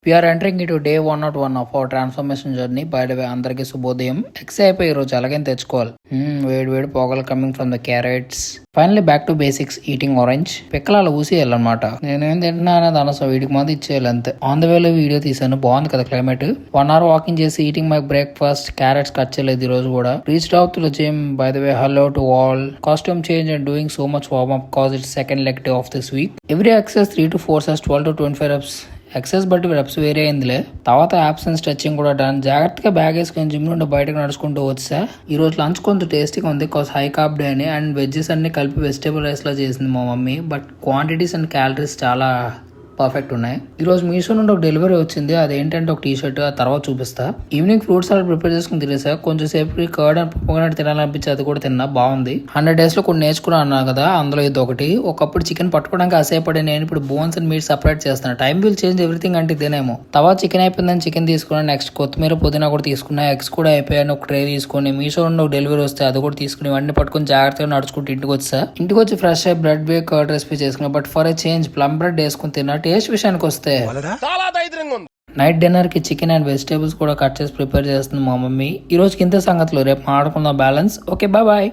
We are entering ఇటు day 101 of our transformation journey. By the వే అందరికీ శుభోదయం. ఎక్స్ అయిపోయి ఈ రోజు అలాగే తెచ్చుకోవాలి. వేడి వేడి పొగలు coming from the carrots. Finally back to basics, eating orange. పిక్కలాలు ఊసేయాలన్నమాట. నేనేం తింటున్నా అనేది అనవసరం, వీడికి మాత్రం ఇచ్చేయాలి అంతే. ఆన్ ద వేలో వీడియో తీసాను, బాగుంది కదా క్లైమేట్. 1 hour వాకింగ్ చేసి eating my breakfast. Carrots cut చేయలేదు ఈ రోజు కూడా. Reached out to the gym. By the way hello to all. Costume change and doing so much warm up cause it's second leg day of this week. Every exercise 3 to 4 sets, 12 to 25 reps. Excess బట్టి reps వేరే అయిందిలే. తర్వాత abs and stretching కూడా done. జాగ్రత్తగా bag వేసుకొని gym నుండి బయటకు నడుచుకుంటూ వచ్చా. ఈ రోజు లంచ్ కొంచెం టేస్టీగా ఉంది, కాస్ హై కార్బ్ డే అని. అండ్ వెజ్జెస్ అన్ని కలిపి వెజిటేబుల్ రైస్ లా చేసింది మా mummy. But quantities and calories చాలా పర్ఫెక్ట్ ఉన్నాయి. ఈ రోజు మీషో నుండి ఒక డెలివరీ వచ్చింది. అదేంటంటే ఒక టీ షర్ట్, ఆ తర్వాత చూపిస్తా. ఈవినింగ్ ఫ్రూట్స్ సాలడ్ ప్రిపేర్ చేసుకుని తినేసా. కొంచెం సేపు కర్డ్ అండ్ పొగనట్టు తినాలనిపించి అది కూడా తిన్నా, బాగుంది. 100 days లో కొన్ని నేర్చుకున్నా అన్నా కదా, అందులో ఇది ఒకటి. ఒకప్పుడు చికెన్ పట్టుకోవడానికి ఆసేపడే నేను ఇప్పుడు బోన్స్ అండ్ మీట్ సపరేట్ చేస్తాను. టైం విల్ చేంజ్ ఎవ్రీథింగ్ అంటే ఇదేనేమో. తర్వాత చికెన్ అయిపోయిందని చికెన్ తీసుకున్నాను. నెక్స్ట్ కొత్తిమీర పుదీనా కూడా తీసుకున్నా. ఎగ్స్ కూడా అయిపోయాను. ఒక ట్రే తీసుకొని మీషో నుండి ఒక డెలివరీ వస్తే అది కూడా తీసుకుని ఇవన్నీ పట్టుకుని జాగ్రత్తగా నడుచుకుంటూ ఇంటికి వచ్చా. ఇంటికి వచ్చి ఫ్రెష్ అయ్యి బ్రెడ్ బేక్ కర్డ్ రెసిపీ చేసుకున్నా. But for a change plum bread వేసుకుని తిన్నా. టేస్ట్ విషయానికి వస్తే నైట్ డిన్నర్ కి చికెన్ అండ్ వెజిటేబుల్స్ కూడా కట్ చేసి ప్రిపేర్ చేస్తుంది మా మమ్మీ. ఈ రోజుకి ఇంత సంగతులు, రేపు మాట్లాడుకుందాం బ్యాలెన్స్. Okay, bye.